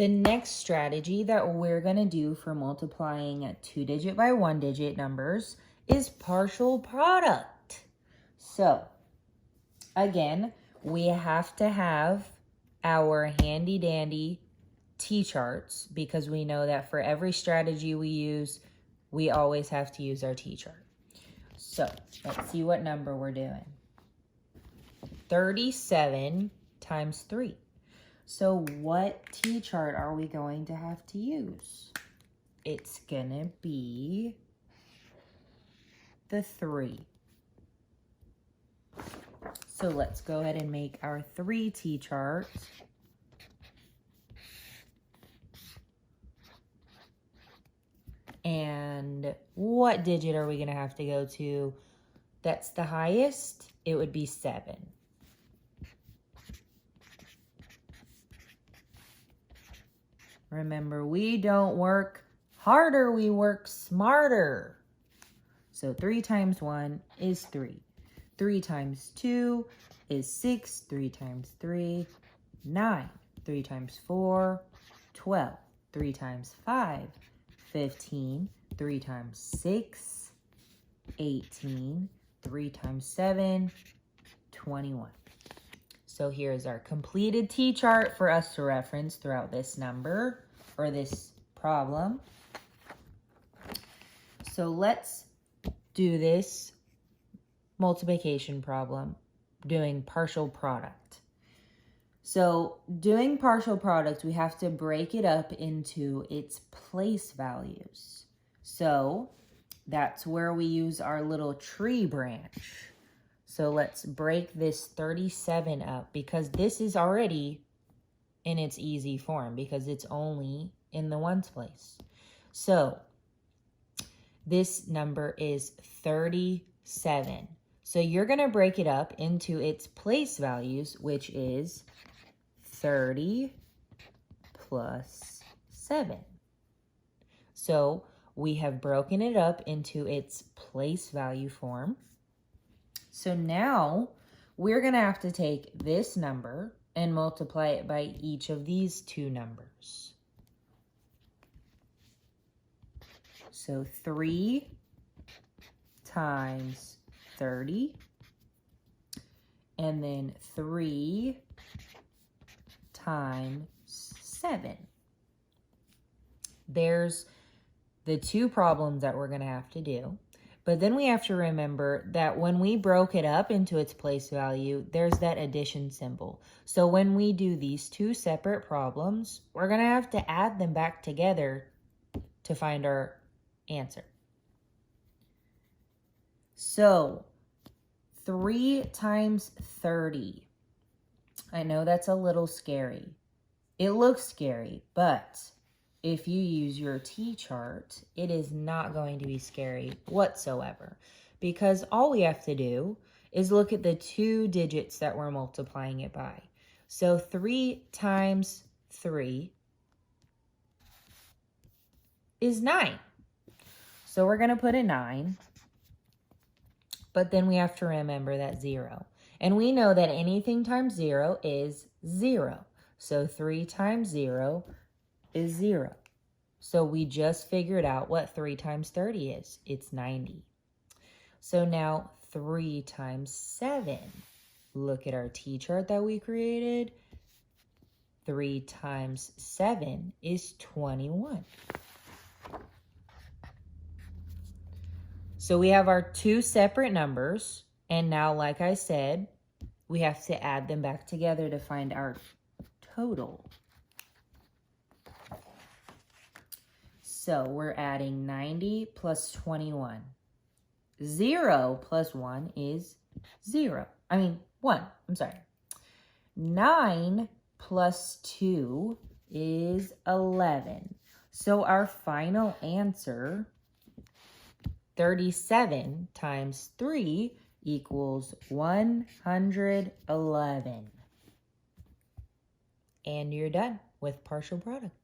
The next strategy that we're going to do for multiplying 2-digit by 1-digit numbers is partial product. So, again, we have to have our handy dandy T-charts because we know that for every strategy we use, we always have to use our T-chart. So, let's see what number we're doing. 37 times 3. So what T-chart are we going to have to use? It's going to be the 3. So let's go ahead and make our 3 T-chart. And what digit are we going to have to go to? That's the highest. It would be 7. Remember, we don't work harder, we work smarter. So 3 times 1 is 3. 3 times 2 is 6. 3 times 3, 9. 3 times 4, 12. 3 times 5, 15. 3 times 6, 18. 3 times 7, 21. So here's our completed T-chart for us to reference throughout this number or this problem. So let's do this multiplication problem doing partial product. So doing partial product, we have to break it up into its place values. So that's where we use our little tree branch. So let's break this 37 up because this is already in its easy form because it's only in the ones place. So this number is 37. So you're going to break it up into its place values, which is 30 plus 7. So we have broken it up into its place value form. So now we're going to have to take this number and multiply it by each of these 2 numbers. So 3 times 30, and then 3 times 7. There's the 2 problems that we're going to have to do. But then we have to remember that when we broke it up into its place value, there's that addition symbol. So when we do these 2 separate problems, we're going to have to add them back together to find our answer. So 3 times 30. I know that's a little scary. It looks scary, but if you use your T-chart, it is not going to be scary whatsoever because all we have to do is look at the 2 digits that we're multiplying it by. So 3 times 3 is 9. So we're going to put a 9, but then we have to remember that 0. And we know that anything times 0 is 0. So 3 times 0 is 0. So we just figured out what 3 times 30 is. It's 90. So now 3 times 7. Look at our T-chart that we created. 3 times 7 is 21. So we have our 2 separate numbers. And now, like I said, we have to add them back together to find our total. So we're adding 90 plus 21. 0 plus 1 is 0. 1. I'm sorry. 9 plus 2 is 11. So our final answer, 37 times 3 equals 111. And you're done with partial product.